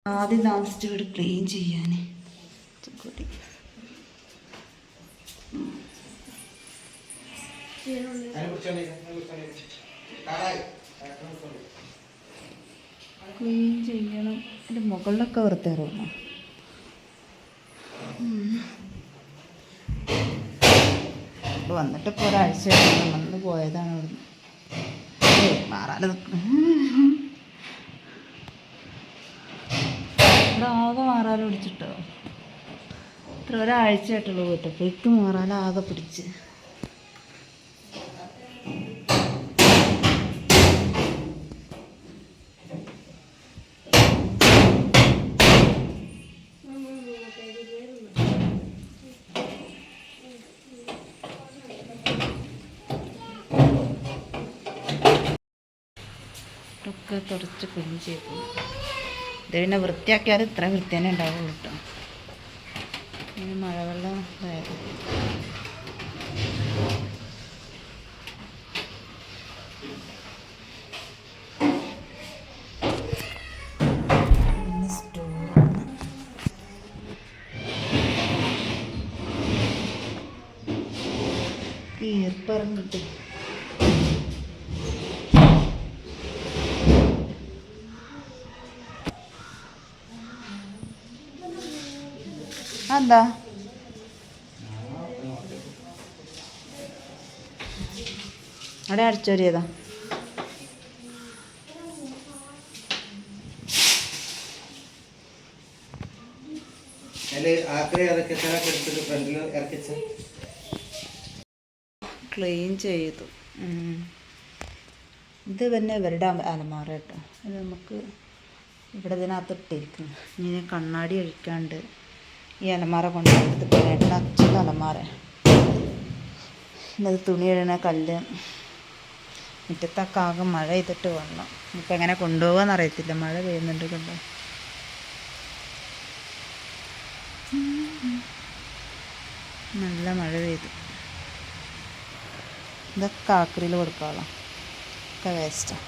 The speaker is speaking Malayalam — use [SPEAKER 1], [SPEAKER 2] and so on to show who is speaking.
[SPEAKER 1] ആദ്യം താമസിച്ച വീട് ക്ലീൻ ചെയ്യാൻ കൂടി ക്ലീൻ ചെയ്യണം. എൻ്റെ മുകളിലൊക്കെ വൃത്തിയായിരുന്നു. വന്നിട്ട് ഇപ്പോൾ ഒരാഴ്ച വന്ന് പോയതാണ് ഇവിടുന്ന്. മാറാതെ ഇവിടെ ആകെ മാറാതെ പിടിച്ചിട്ടോ. ഇത്ര ഒരാഴ്ചയായിട്ടുള്ളൂ വീട്ടപ്പോഴേക്ക് മാറാലാകെ പിടിച്ച്. ഒക്കെ തുടച്ച് ക്ലീൻ ചെയ്തു. ഇത് പിന്നെ വൃത്തിയാക്കിയാൽ ഇത്ര വൃത്തി തന്നെ ഉണ്ടാവുള്ളൂ കേട്ടോ. പിന്നെ മഴവെള്ളം ഇതായത് ഈർപ്പറങ്ങിട്ട് എന്താ അവിടെ അടിച്ചോരിയതാ. ക്ലീൻ ചെയ്തു. ഇത് തന്നെ ഇവരുടെ അലമാര കേട്ടോ. ഇത് നമുക്ക് ഇവിടെ ഇതിനകത്ത് ഇട്ടിരിക്കുന്നു. ഇനി കണ്ണാടി അഴിക്കാണ്ട് ഈ അലമാര കൊണ്ടുവന്നിട്ട് എണ്ണ അലമാര. ഇത് തുണി എഴുന്ന കല്ല്. മുറ്റത്തൊക്കെ ആകെ മഴ ചെയ്തിട്ട് വന്നു. ഇപ്പം എങ്ങനെ കൊണ്ടുപോകാന്ന് അറിയത്തില്ല. മഴ പെയ്യുന്നുണ്ട് കണ്ടോ. നല്ല മഴ പെയ്തു. ഇതൊക്കെ ആക്രിയിൽ കൊടുക്കാമല്ലോ. ഒക്കെ വേസ്റ്റാണ്.